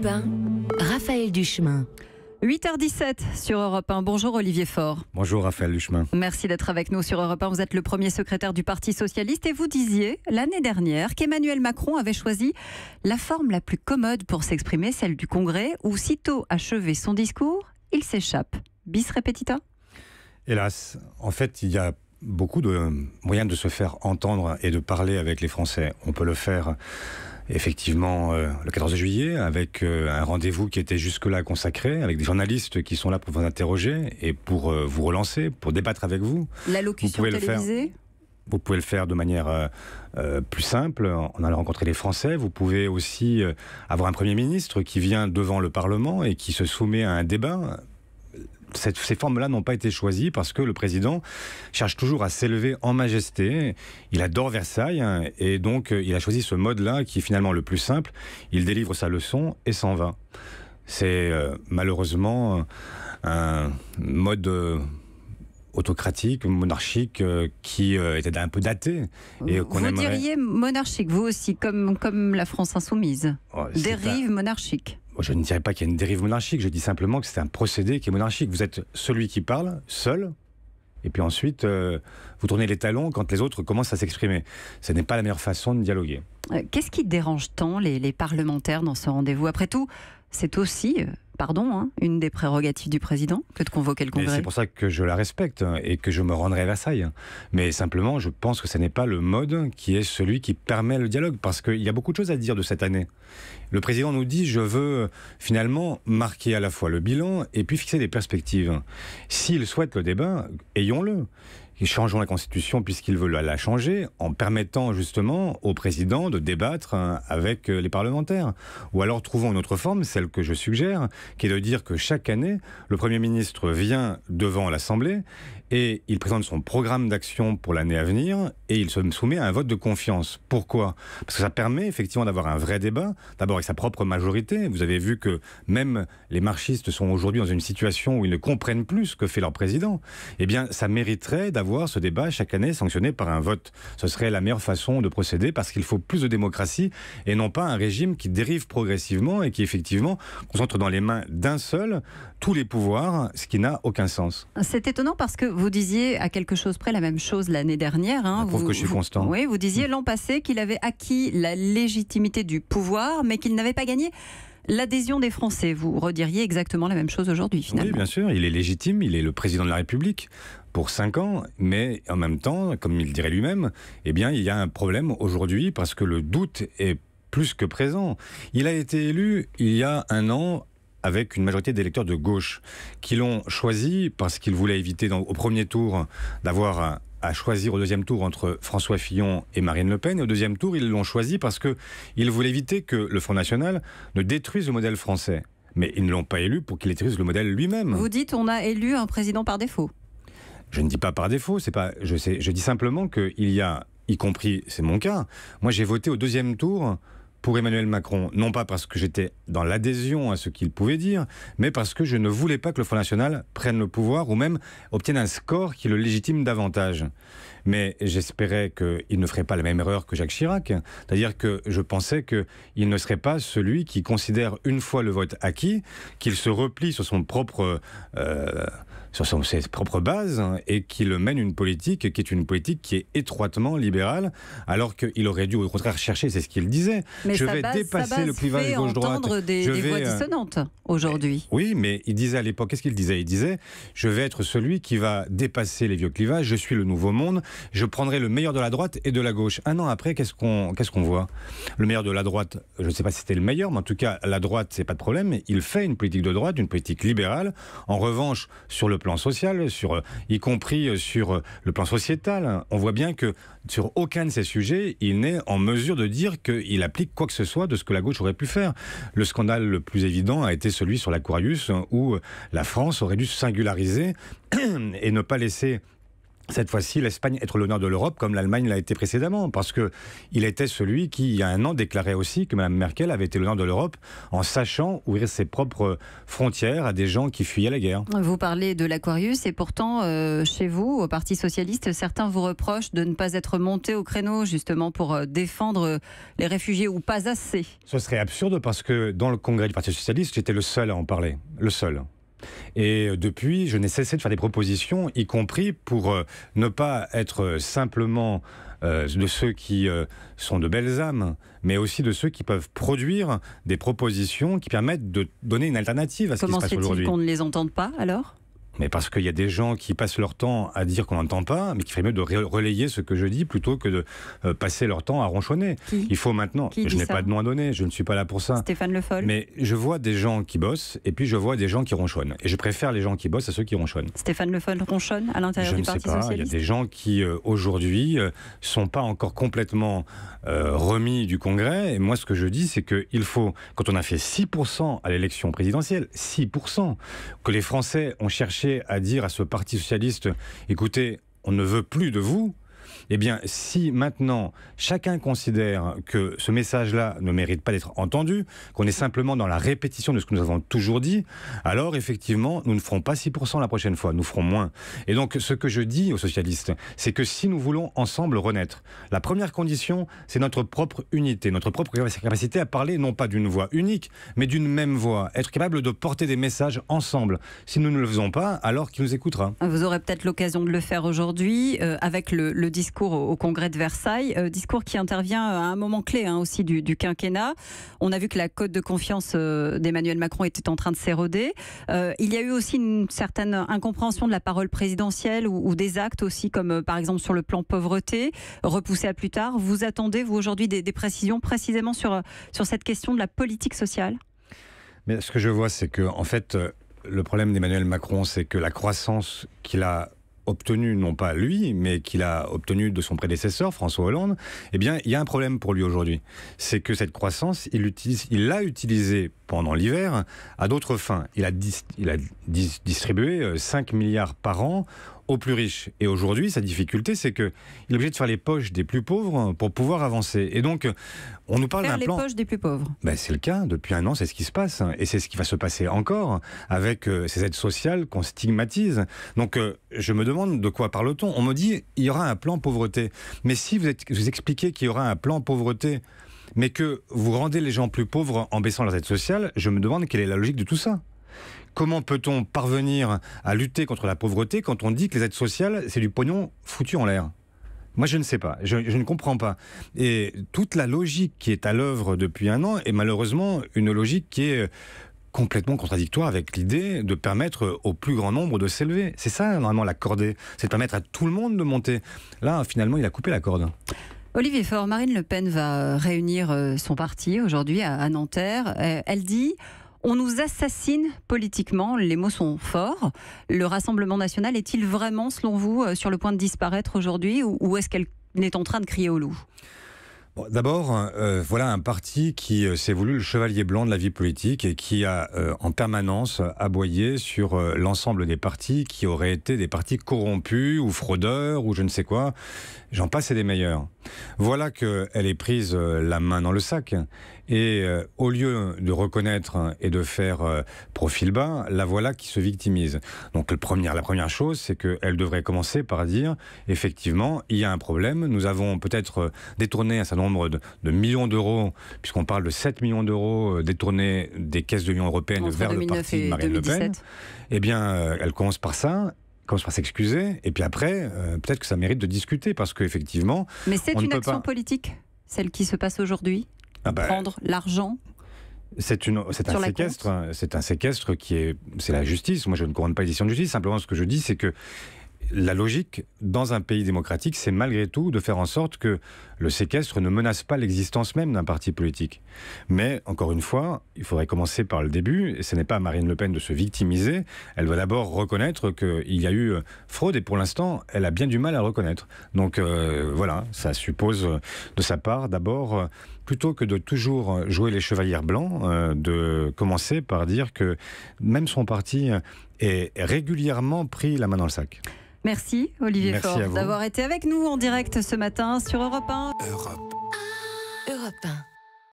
Europe 1, Raphaël Duchemin. 8h17 sur Europe 1. Bonjour Olivier Faure. Bonjour Raphaël Duchemin. Merci d'être avec nous sur Europe 1. Vous êtes le premier secrétaire du Parti Socialiste et vous disiez l'année dernière qu'Emmanuel Macron avait choisi la forme la plus commode pour s'exprimer, celle du Congrès, où sitôt achevé son discours, il s'échappe. Bis repetita ? Hélas, en fait, il y a beaucoup de moyens de se faire entendre et de parler avec les Français. On peut le faire effectivement le 14 juillet avec un rendez-vous qui était jusque-là consacré, avec des journalistes qui sont là pour vous interroger et pour vous relancer, pour débattre avec vous. L'allocution télévisée ? Vous pouvez le faire de manière plus simple, en allant rencontrer les Français. Vous pouvez aussi avoir un Premier ministre qui vient devant le Parlement et qui se soumet à un débat. Ces formes-là n'ont pas été choisies parce que le président cherche toujours à s'élever en majesté. Il adore Versailles et donc il a choisi ce mode-là qui est finalement le plus simple. Il délivre sa leçon et s'en va. C'est malheureusement un mode autocratique, monarchique qui était un peu daté. Et vous diriez monarchique, vous aussi, comme la France insoumise. Dérive monarchique. Je ne dirais pas qu'il y a une dérive monarchique, je dis simplement que c'est un procédé qui est monarchique. Vous êtes celui qui parle, seul, et puis ensuite, vous tournez les talons quand les autres commencent à s'exprimer. Ce n'est pas la meilleure façon de dialoguer. Qu'est-ce qui dérange tant les parlementaires dans ce rendez-vous ? Après tout, c'est aussi, une des prérogatives du président que de convoquer le Congrès. C'est pour ça que je la respecte et que je me rendrai à Versailles. Mais simplement, je pense que ce n'est pas le mode qui est celui qui permet le dialogue, parce qu'il y a beaucoup de choses à dire de cette année. Le président nous dit, je veux finalement marquer à la fois le bilan et puis fixer des perspectives. S'il souhaite le débat, ayons-le. Changeons la Constitution puisqu'il veut la changer en permettant justement au président de débattre avec les parlementaires. Ou alors trouvons une autre forme, celle que je suggère, qui est de dire que chaque année, le Premier ministre vient devant l'Assemblée et il présente son programme d'action pour l'année à venir et il se soumet à un vote de confiance. Pourquoi ? Parce que ça permet effectivement d'avoir un vrai débat, d'abord avec sa propre majorité. Vous avez vu que même les marxistes sont aujourd'hui dans une situation où ils ne comprennent plus ce que fait leur président. Eh bien, ça mériterait d'avoir ce débat chaque année sanctionné par un vote. Ce serait la meilleure façon de procéder parce qu'il faut plus de démocratie et non pas un régime qui dérive progressivement et qui effectivement concentre dans les mains d'un seul tous les pouvoirs, ce qui n'a aucun sens. C'est étonnant parce que vous disiez à quelque chose près la même chose l'année dernière. Ça prouve que je suis constant. Oui, vous disiez l'an passé qu'il avait acquis la légitimité du pouvoir mais qu'il n'avait pas gagné l'adhésion des Français. Vous rediriez exactement la même chose aujourd'hui, finalement. Oui, bien sûr, il est légitime, il est le président de la République pour 5 ans, mais en même temps, comme il dirait lui-même, eh bien, il y a un problème aujourd'hui parce que le doute est plus que présent. Il a été élu il y a 1 an avec une majorité d'électeurs de gauche qui l'ont choisi parce qu'ils voulaient éviter au premier tour d'avoir à choisir au deuxième tour entre François Fillon et Marine Le Pen. Et au deuxième tour, ils l'ont choisi parce qu'ils voulaient éviter que le Front National ne détruise le modèle français. Mais ils ne l'ont pas élu pour qu'il détruise le modèle lui-même. Vous dites on a élu un président par défaut. Je ne dis pas par défaut, je dis simplement qu'il y a, y compris, c'est mon cas, moi j'ai voté au deuxième tour pour Emmanuel Macron, non pas parce que j'étais dans l'adhésion à ce qu'il pouvait dire, mais parce que je ne voulais pas que le Front National prenne le pouvoir ou même obtienne un score qui le légitime davantage. Mais j'espérais qu'il ne ferait pas la même erreur que Jacques Chirac, c'est-à-dire que je pensais qu'il ne serait pas celui qui considère une fois le vote acquis, qu'il se replie sur son propre... sur ses propres bases et qu'il mène une politique qui est une politique qui est étroitement libérale, alors qu'il aurait dû au contraire chercher, c'est ce qu'il disait, mais je vais dépasser le clivage gauche-droite. Des voix dissonantes aujourd'hui. Oui, mais il disait à l'époque, qu'est-ce qu'il disait ? Il disait, je vais être celui qui va dépasser les vieux clivages, je suis le nouveau monde, je prendrai le meilleur de la droite et de la gauche. 1 an après, qu'est-ce qu'on voit ? Le meilleur de la droite, je ne sais pas si c'était le meilleur, mais en tout cas, la droite, c'est pas de problème, il fait une politique de droite, une politique libérale. En revanche, sur le plan social, y compris sur le plan sociétal, on voit bien que sur aucun de ces sujets, il n'est en mesure de dire qu'il applique quoi que ce soit de ce que la gauche aurait pu faire. Le scandale le plus évident a été celui sur l'Aquarius, où la France aurait dû se singulariser et ne pas laisser cette fois-ci, l'Espagne être l'honneur de l'Europe comme l'Allemagne l'a été précédemment, parce qu'il était celui qui, il y a un an, déclarait aussi que Mme Merkel avait été l'honneur de l'Europe en sachant ouvrir ses propres frontières à des gens qui fuyaient la guerre. Vous parlez de l'Aquarius et pourtant, chez vous, au Parti Socialiste, certains vous reprochent de ne pas être monté au créneau justement pour défendre les réfugiés ou pas assez. Ce serait absurde parce que dans le congrès du Parti Socialiste, j'étais le seul à en parler, le seul. Et depuis, je n'ai cessé de faire des propositions, y compris pour ne pas être simplement de ceux qui sont de belles âmes, mais aussi de ceux qui peuvent produire des propositions qui permettent de donner une alternative à ce qui se passe aujourd'hui. Comment se fait-il qu'on ne les entende pas alors ? Mais parce qu'il y a des gens qui passent leur temps à dire qu'on n'entend pas, mais qu'il ferait mieux de relayer ce que je dis plutôt que de passer leur temps à ronchonner. Il faut maintenant... Je n'ai pas de nom à donner, je ne suis pas là pour ça. Stéphane Le Foll. Mais je vois des gens qui bossent et puis je vois des gens qui ronchonnent. Et je préfère les gens qui bossent à ceux qui ronchonnent. Stéphane Le Foll ronchonne à l'intérieur du Parti Socialiste ? Il y a des gens qui, aujourd'hui, sont pas encore complètement remis du Congrès. Et moi, ce que je dis, c'est qu'il faut, quand on a fait 6% à l'élection présidentielle, 6%, que les Français ont cherché à dire à ce Parti Socialiste, écoutez, on ne veut plus de vous, eh bien, si maintenant chacun considère que ce message-là ne mérite pas d'être entendu, qu'on est simplement dans la répétition de ce que nous avons toujours dit, alors effectivement, nous ne ferons pas 6% la prochaine fois, nous ferons moins. Et donc, ce que je dis aux socialistes, c'est que si nous voulons ensemble renaître, la première condition, c'est notre propre unité, notre propre capacité à parler non pas d'une voix unique, mais d'une même voix, être capable de porter des messages ensemble. Si nous ne le faisons pas, alors qui nous écoutera ? Vous aurez peut-être l'occasion de le faire aujourd'hui avec le discours au congrès de Versailles, discours qui intervient à un moment clé aussi du quinquennat. On a vu que la cote de confiance d'Emmanuel Macron était en train de s'éroder. Il y a eu aussi une certaine incompréhension de la parole présidentielle ou des actes aussi, comme par exemple sur le plan pauvreté, repoussé à plus tard. Vous attendez, vous, aujourd'hui, des précisions précisément sur cette question de la politique sociale ? Mais ce que je vois, c'est que, en fait, le problème d'Emmanuel Macron, c'est que la croissance qu'il a obtenu, non pas lui, mais qu'il a obtenu de son prédécesseur, François Hollande, eh bien, il y a un problème pour lui aujourd'hui. C'est que cette croissance, il l'a utilisée pendant l'hiver à d'autres fins. Il a distribué 5 milliards par an aux plus riches. Et aujourd'hui, sa difficulté, c'est qu'il est obligé de faire les poches des plus pauvres pour pouvoir avancer. Et donc, on nous parle d'un plan... Faire les poches des plus pauvres. Ben, c'est le cas. Depuis un an, c'est ce qui se passe. Et c'est ce qui va se passer encore avec ces aides sociales qu'on stigmatise. Donc, je me demande de quoi parle-t-on ? On me dit, il y aura un plan pauvreté. Mais si vous expliquez qu'il y aura un plan pauvreté, mais que vous rendez les gens plus pauvres en baissant leurs aides sociales, je me demande quelle est la logique de tout ça. Comment peut-on parvenir à lutter contre la pauvreté quand on dit que les aides sociales, c'est du pognon foutu en l'air ? Moi, je ne sais pas. Je ne comprends pas. Et toute la logique qui est à l'œuvre depuis un an est malheureusement une logique qui est complètement contradictoire avec l'idée de permettre au plus grand nombre de s'élever. C'est ça, normalement, la cordée. C'est de permettre à tout le monde de monter. Là, finalement, il a coupé la corde. Olivier Faure, Marine Le Pen va réunir son parti aujourd'hui à Nanterre. Elle dit... On nous assassine politiquement, les mots sont forts. Le Rassemblement national est-il vraiment, selon vous, sur le point de disparaître aujourd'hui ou est-ce qu'elle est en train de crier au loup ? Bon, d'abord, voilà un parti qui s'est voulu le chevalier blanc de la vie politique et qui a en permanence aboyé sur l'ensemble des partis qui auraient été des partis corrompus ou fraudeurs ou je ne sais quoi. J'en passe et des meilleurs. Voilà qu'elle est prise la main dans le sac. Et au lieu de reconnaître et de faire profil bas, la voilà qui se victimise. Donc la première chose, c'est qu'elle devrait commencer par dire, effectivement, il y a un problème. Nous avons peut-être détourné un certain nombre de millions d'euros, puisqu'on parle de 7 millions d'euros détournés des caisses de l'Union européenne vers le parti de Marine Le Pen. Eh bien, elle commence par ça. Commence par s'excuser, et puis après, peut-être que ça mérite de discuter, parce qu'effectivement... Mais c'est une action politique, celle qui se passe aujourd'hui ? Prendre l'argent ? C'est un séquestre c'est la justice. Moi, je ne couronne pas les décisions de justice. Simplement, ce que je dis, c'est que la logique, dans un pays démocratique, c'est malgré tout de faire en sorte que le séquestre ne menace pas l'existence même d'un parti politique. Mais, encore une fois, il faudrait commencer par le début, et ce n'est pas à Marine Le Pen de se victimiser. Elle doit d'abord reconnaître qu'il y a eu fraude, et pour l'instant, elle a bien du mal à le reconnaître. Donc voilà, ça suppose de sa part, d'abord, plutôt que de toujours jouer les chevaliers blancs, de commencer par dire que même son parti est régulièrement pris la main dans le sac. Merci Olivier Merci Faure à vous. d'avoir été avec nous en direct ce matin sur Europe 1. Europe 1.